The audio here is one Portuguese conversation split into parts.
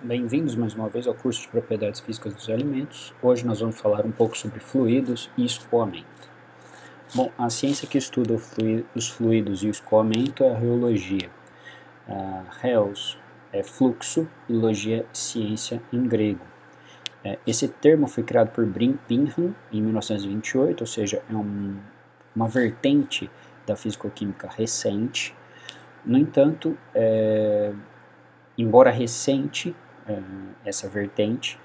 Bem-vindos mais uma vez ao curso de Propriedades Físicas dos Alimentos. Hoje nós vamos falar um pouco sobre fluidos e escoamento. Bom, a ciência que estuda os fluidos e o escoamento é a reologia. Reos é fluxo e logia ciência em grego. Esse termo foi criado por Bingham em 1928, ou seja, é uma vertente da fisicoquímica recente. No entanto, embora recente essa vertente,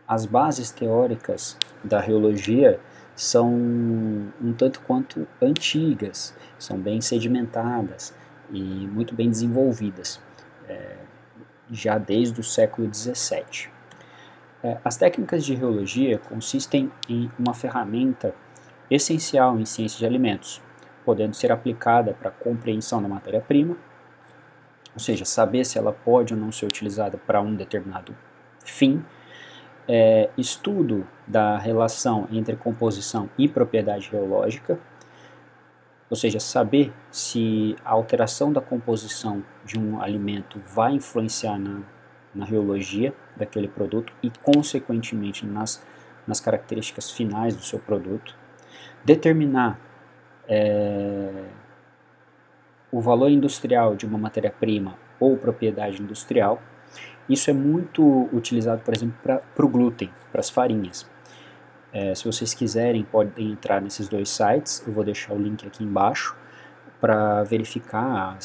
as bases teóricas da reologia são um tanto quanto antigas, são bem sedimentadas e muito bem desenvolvidas, já desde o século XVII. As técnicas de reologia consistem em uma ferramenta essencial em ciência de alimentos, podendo ser aplicada para a compreensão da matéria-prima, ou seja, saber se ela pode ou não ser utilizada para um determinado fim, estudo da relação entre composição e propriedade reológica, ou seja, saber se a alteração da composição de um alimento vai influenciar na reologia daquele produto e, consequentemente, nas características finais do seu produto, determinar o valor industrial de uma matéria-prima ou propriedade industrial. Isso é muito utilizado, por exemplo, para o glúten, para as farinhas. Se vocês quiserem, podem entrar nesses dois sites, eu vou deixar o link aqui embaixo, para verificar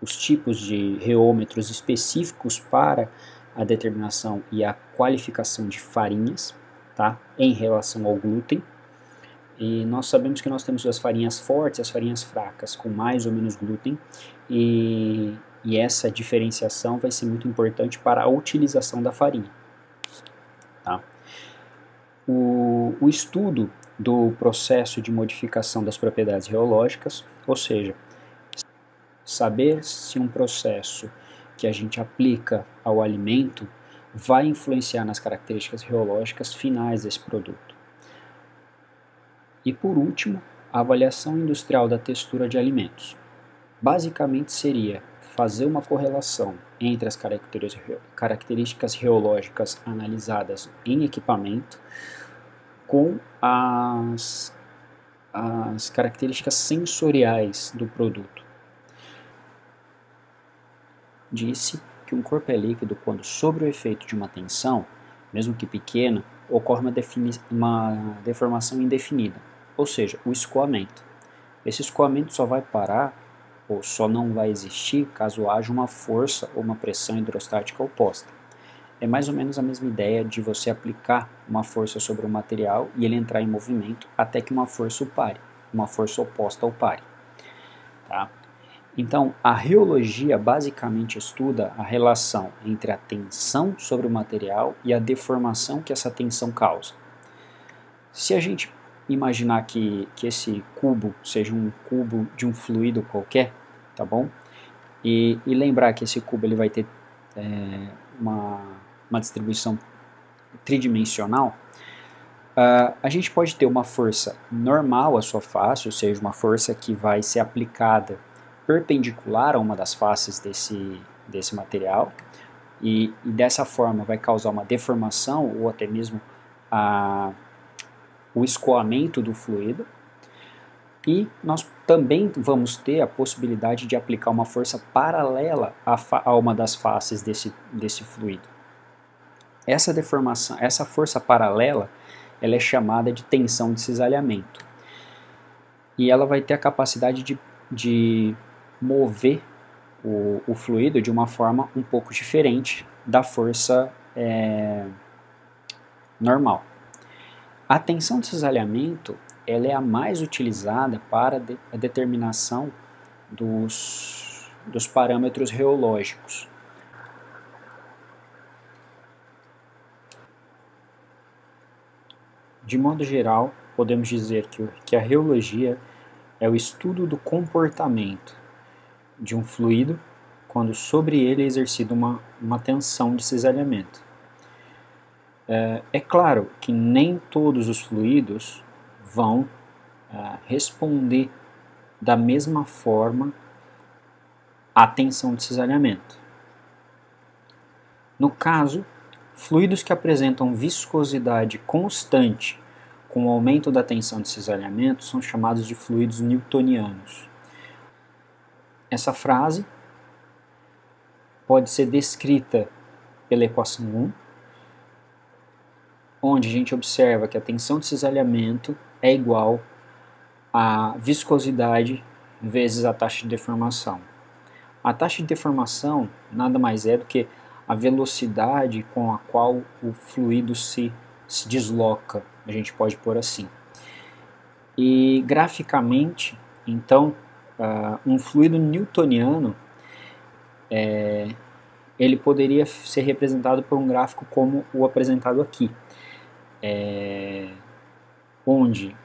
os tipos de reômetros específicos para a determinação e a qualificação de farinhas, tá? Em relação ao glúten. E nós sabemos que nós temos as farinhas fortes e as farinhas fracas, com mais ou menos glúten, e essa diferenciação vai ser muito importante para a utilização da farinha. Tá? O estudo do processo de modificação das propriedades reológicas, ou seja, saber se um processo que a gente aplica ao alimento vai influenciar nas características reológicas finais desse produto. E por último, a avaliação industrial da textura de alimentos. Basicamente seria fazer uma correlação entre as características reológicas analisadas em equipamento com as características sensoriais do produto. Disse que um corpo é líquido quando, sob o efeito de uma tensão, mesmo que pequena, ocorre uma deformação indefinida, ou seja, o escoamento. Esse escoamento só vai parar ou só não vai existir caso haja uma força ou uma pressão hidrostática oposta. É mais ou menos a mesma ideia de você aplicar uma força sobre o material e ele entrar em movimento até que uma força o pare, uma força oposta o pare. Tá? Então, a reologia basicamente estuda a relação entre a tensão sobre o material e a deformação que essa tensão causa. Se a gente imaginar que esse cubo seja um cubo de um fluido qualquer, tá bom? E lembrar que esse cubo ele vai ter uma distribuição tridimensional, a gente pode ter uma força normal à sua face, ou seja, uma força que vai ser aplicada perpendicular a uma das faces desse material, e dessa forma vai causar uma deformação ou até mesmo o escoamento do fluido. E nós também vamos ter a possibilidade de aplicar uma força paralela a uma das faces desse fluido. Essa deformação, essa força paralela, ela é chamada de tensão de cisalhamento. E ela vai ter a capacidade de mover o fluido de uma forma um pouco diferente da força normal. A tensão de cisalhamento ela é a mais utilizada para a determinação dos parâmetros reológicos. De modo geral, podemos dizer que a reologia é o estudo do comportamento de um fluido quando sobre ele é exercida uma tensão de cisalhamento. É claro que nem todos os fluidos vão responder da mesma forma à tensão de cisalhamento. No caso, fluidos que apresentam viscosidade constante com o aumento da tensão de cisalhamento são chamados de fluidos newtonianos. Essa frase pode ser descrita pela equação 1, onde a gente observa que a tensão de cisalhamento é igual a viscosidade vezes a taxa de deformação. A taxa de deformação nada mais é do que a velocidade com a qual o fluido se desloca, a gente pode pôr assim. E graficamente, então, um fluido newtoniano, ele poderia ser representado por um gráfico como o apresentado aqui, onde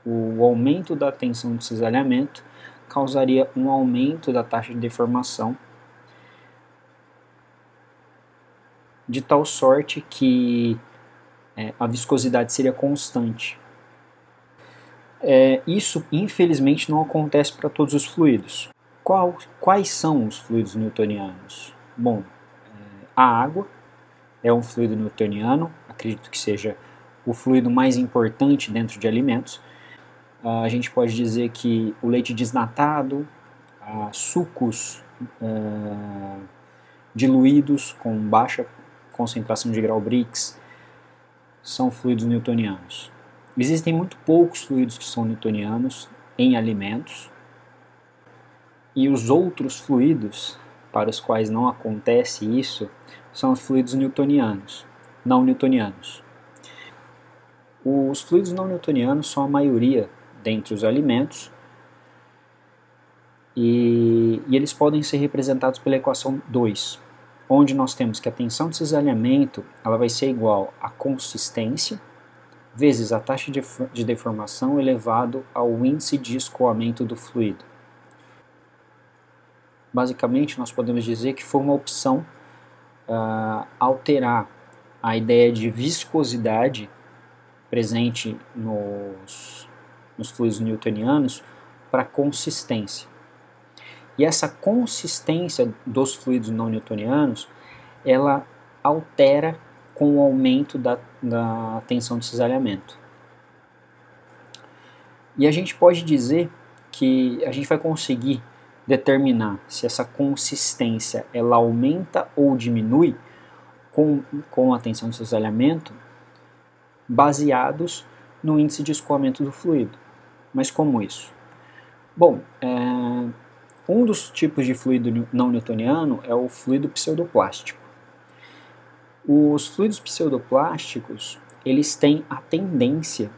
o aumento da tensão de cisalhamento causaria um aumento da taxa de deformação, de tal sorte que a viscosidade seria constante. Isso, infelizmente, não acontece para todos os fluidos. Quais são os fluidos newtonianos? Bom, a água é um fluido newtoniano, acredito que seja o fluido mais importante dentro de alimentos. A gente pode dizer que o leite desnatado, sucos diluídos com baixa concentração de grau Brix são fluidos newtonianos. Existem muito poucos fluidos que são newtonianos em alimentos, e os outros fluidos para os quais não acontece isso são os fluidos newtonianos, não newtonianos. Os fluidos não newtonianos são a maioria dentre os alimentos, e eles podem ser representados pela equação 2, onde nós temos que a tensão de cisalhamento ela vai ser igual à consistência vezes a taxa de deformação elevado ao índice de escoamento do fluido. Basicamente, nós podemos dizer que foi uma opção alterar a ideia de viscosidade presente nos fluidos newtonianos para consistência. E essa consistência dos fluidos não newtonianos, ela altera com o aumento da tensão de cisalhamento. E a gente pode dizer que a gente vai conseguir determinar se essa consistência ela aumenta ou diminui com a tensão de cisalhamento baseados no índice de escoamento do fluido. Mas como isso? Bom, um dos tipos de fluido não newtoniano é o fluido pseudoplástico. Os fluidos pseudoplásticos, eles têm a tendência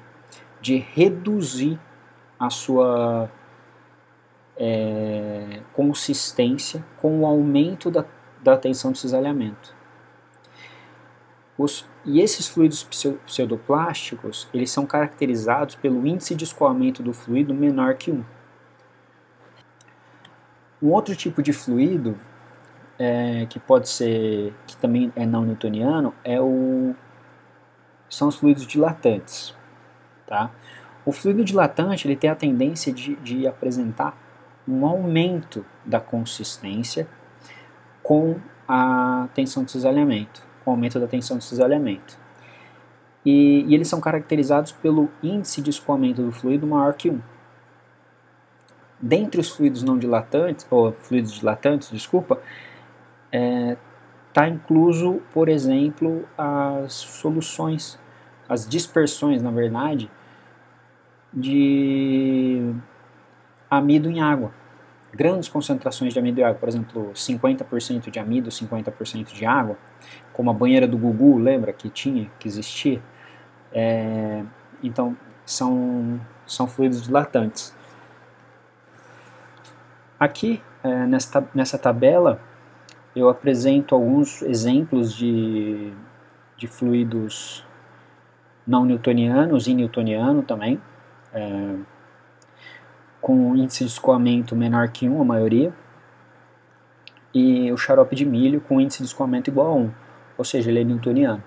de reduzir a sua consistência com o aumento da tensão de cisalhamento. E esses fluidos pseudoplásticos, eles são caracterizados pelo índice de escoamento do fluido menor que 1. Um outro tipo de fluido que também é não newtoniano são os fluidos dilatantes. Tá? O fluido dilatante ele tem a tendência de apresentar um aumento da consistência com a tensão de cisalhamento, com o aumento da tensão de cisalhamento. E eles são caracterizados pelo índice de escoamento do fluido maior que 1. Dentre os fluidos não dilatantes, ou fluidos dilatantes, desculpa, está incluso, por exemplo, as soluções, as dispersões, na verdade, de amido em água. Grandes concentrações de amido em água, por exemplo, 50% de amido, 50% de água, como a banheira do Gugu, lembra que existia? Então, são fluidos dilatantes. Aqui, nessa tabela, eu apresento alguns exemplos de fluidos não newtonianos e newtoniano também, com índice de escoamento menor que 1, a maioria, e o xarope de milho com índice de escoamento igual a 1, ou seja, ele é newtoniano.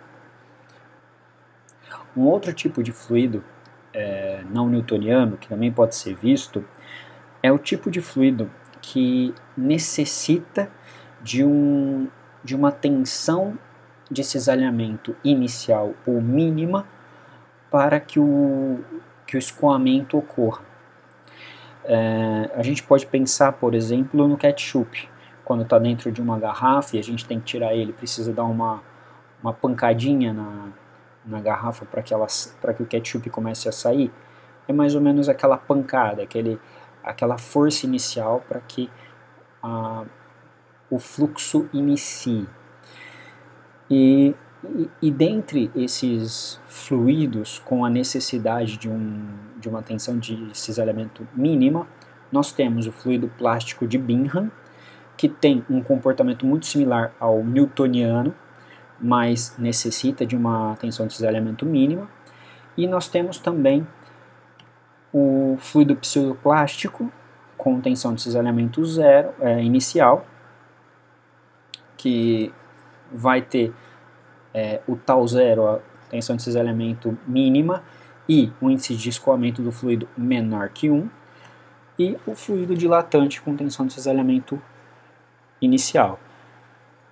Um outro tipo de fluido não newtoniano, que também pode ser visto, é o tipo de fluido que necessita de um de uma tensão de cisalhamento inicial ou mínima para que o escoamento ocorra. A gente pode pensar, por exemplo, no ketchup. Quando está dentro de uma garrafa e a gente tem que tirar ele, precisa dar uma pancadinha na garrafa para que o ketchup comece a sair. É mais ou menos aquela pancada, aquela força inicial para que o fluxo inicie. E dentre esses fluidos com a necessidade de uma tensão de cisalhamento mínima, nós temos o fluido plástico de Bingham, que tem um comportamento muito similar ao newtoniano, mas necessita de uma tensão de cisalhamento mínima. E nós temos também o fluido pseudoplástico, com tensão de cisalhamento zero, inicial, que vai ter o tau zero, a tensão de cisalhamento mínima, e o índice de escoamento do fluido menor que 1, e o fluido dilatante com tensão de cisalhamento inicial,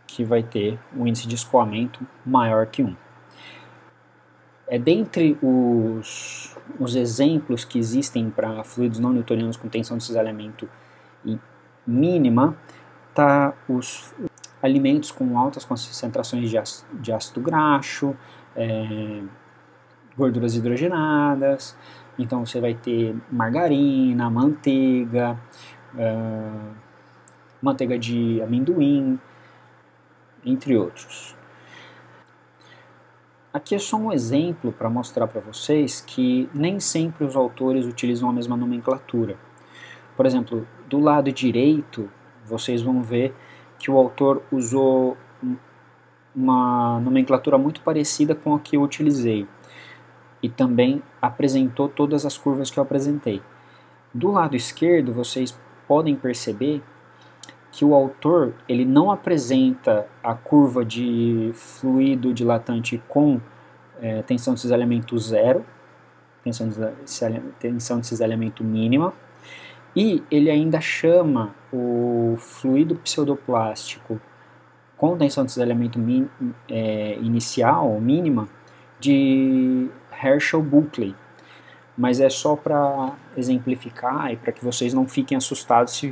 que vai ter um índice de escoamento maior que 1. Dentre os exemplos que existem para fluidos não newtonianos com tensão de cisalhamento mínima, tá os alimentos com altas concentrações de ácido graxo, gorduras hidrogenadas. Então você vai ter margarina, manteiga, manteiga de amendoim, entre outros. Aqui é só um exemplo para mostrar para vocês que nem sempre os autores utilizam a mesma nomenclatura. Por exemplo, do lado direito, vocês vão ver que o autor usou uma nomenclatura muito parecida com a que eu utilizei e também apresentou todas as curvas que eu apresentei. Do lado esquerdo, vocês podem perceber que o autor ele não apresenta a curva de fluido dilatante com tensão de cisalhamento zero, tensão de cisalhamento mínima, e ele ainda chama o fluido pseudoplástico com tensão de cisalhamento inicial ou mínima de Herschel-Buckley. Mas é só para exemplificar e para que vocês não fiquem assustados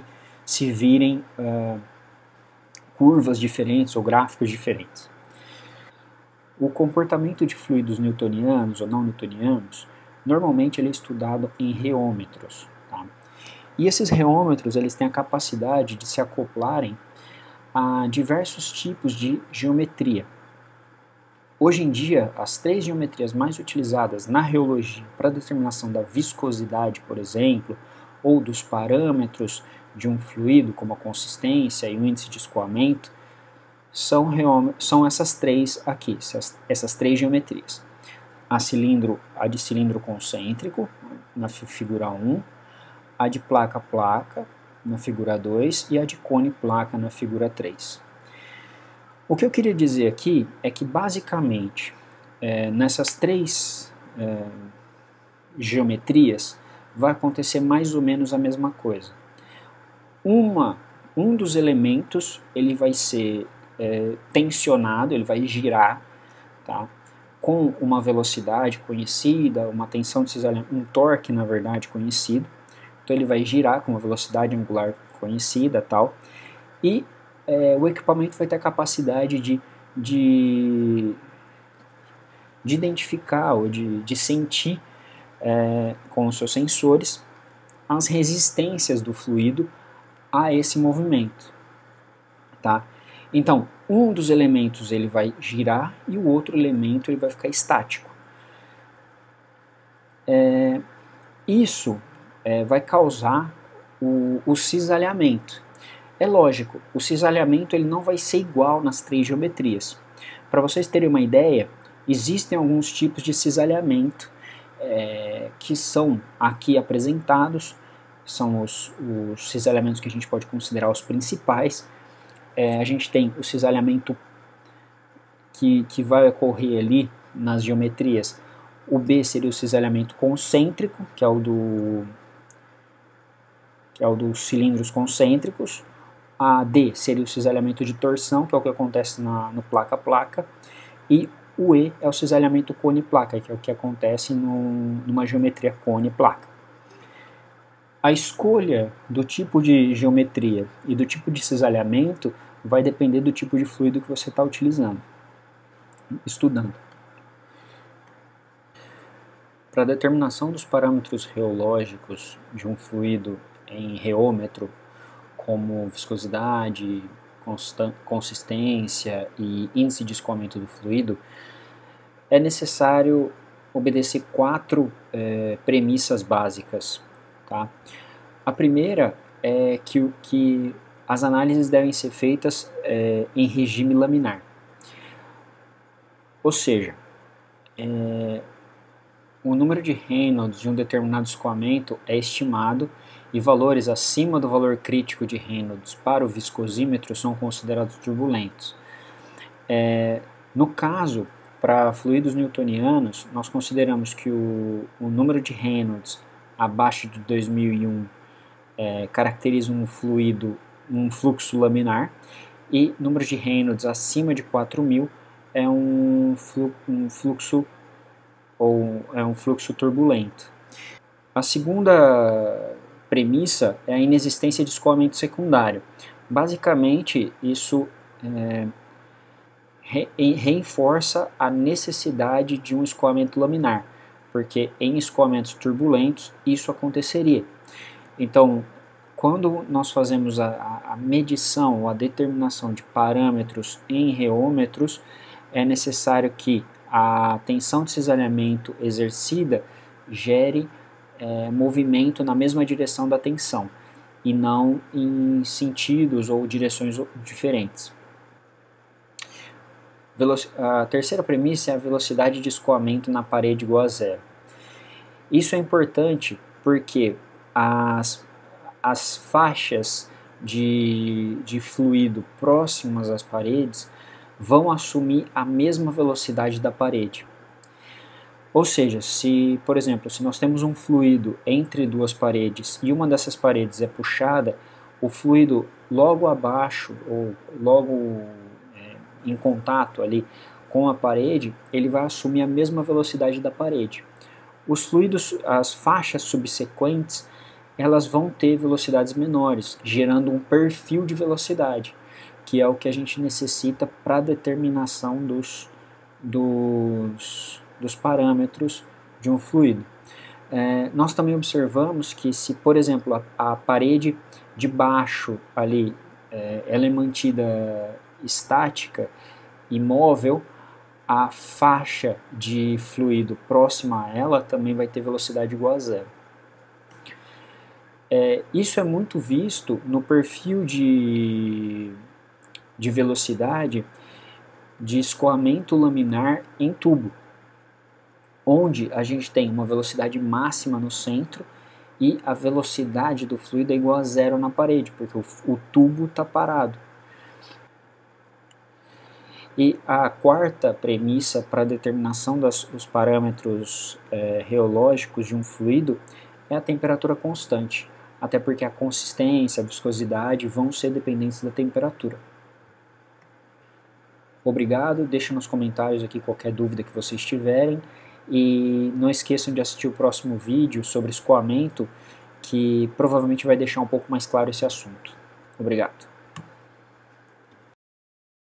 se virem curvas diferentes ou gráficos diferentes. O comportamento de fluidos newtonianos ou não newtonianos, normalmente ele é estudado em reômetros. Tá? E esses reômetros eles têm a capacidade de se acoplarem a diversos tipos de geometria. Hoje em dia, as 3 geometrias mais utilizadas na reologia para determinação da viscosidade, por exemplo, ou dos parâmetros de um fluido, como a consistência e o índice de escoamento, são essas 3 aqui, essas 3 geometrias. A de cilindro concêntrico, na figura 1, a de placa-placa, na figura 2, e a de cone-placa, na figura 3. O que eu queria dizer aqui é que, basicamente, nessas 3 geometrias, vai acontecer mais ou menos a mesma coisa. Um dos elementos ele vai ser tensionado, ele vai girar, tá? Com uma velocidade conhecida, uma tensão de cisalhamento, um torque, na verdade, conhecido. Então ele vai girar com uma velocidade angular conhecida, tal. E o equipamento vai ter a capacidade de identificar ou de sentir com os seus sensores as resistências do fluido a esse movimento, tá? Então, um dos elementos ele vai girar e o outro elemento ele vai ficar estático. Isso vai causar o cisalhamento. É lógico, o cisalhamento ele não vai ser igual nas 3 geometrias. Para vocês terem uma ideia, existem alguns tipos de cisalhamento que são aqui apresentados, são os cisalhamentos que a gente pode considerar os principais. A gente tem o cisalhamento que vai ocorrer ali nas geometrias. O B seria o cisalhamento concêntrico, que é o dos cilindros concêntricos. A D seria o cisalhamento de torção, que é o que acontece no placa-placa, e o E é o cisalhamento cone-placa, que é o que acontece numa geometria cone-placa. A escolha do tipo de geometria e do tipo de cisalhamento vai depender do tipo de fluido que você está estudando. Para a determinação dos parâmetros reológicos de um fluido em reômetro, como viscosidade, consistência e índice de escoamento do fluido, é necessário obedecer 4 premissas básicas. Tá? A primeira é que as análises devem ser feitas em regime laminar. Ou seja, o número de Reynolds de um determinado escoamento é estimado e valores acima do valor crítico de Reynolds para o viscosímetro são considerados turbulentos. No caso, para fluidos newtonianos, nós consideramos que o número de Reynolds abaixo de 2001 caracteriza um fluxo laminar, e número de Reynolds acima de 4000 é um fluxo turbulento. A segunda premissa é a inexistência de escoamento secundário. Basicamente, isso reforça a necessidade de um escoamento laminar, porque em escoamentos turbulentos isso aconteceria. Então, quando nós fazemos a medição ou a determinação de parâmetros em reômetros, é necessário que a tensão de cisalhamento exercida gere movimento na mesma direção da tensão, e não em sentidos ou direções diferentes. A terceira premissa é a velocidade de escoamento na parede igual a zero. Isso é importante porque as faixas de fluido próximas às paredes vão assumir a mesma velocidade da parede. Ou seja, por exemplo, se nós temos um fluido entre duas paredes e uma dessas paredes é puxada, o fluido logo abaixo ou logo em contato ali com a parede, ele vai assumir a mesma velocidade da parede. Os fluidos, as faixas subsequentes, elas vão ter velocidades menores, gerando um perfil de velocidade, que é o que a gente necessita para a determinação dos parâmetros de um fluido. Nós também observamos que se, por exemplo, a parede de baixo ali, ela é mantida estática, imóvel, a faixa de fluido próxima a ela também vai ter velocidade igual a zero. Isso é muito visto no perfil de velocidade de escoamento laminar em tubo, onde a gente tem uma velocidade máxima no centro e a velocidade do fluido é igual a zero na parede, porque o tubo está parado. E a quarta premissa para a determinação dos parâmetros reológicos de um fluido é a temperatura constante, até porque a consistência, a viscosidade vão ser dependentes da temperatura. Obrigado, deixa nos comentários aqui qualquer dúvida que vocês tiverem, e não esqueçam de assistir o próximo vídeo sobre escoamento, que provavelmente vai deixar um pouco mais claro esse assunto. Obrigado.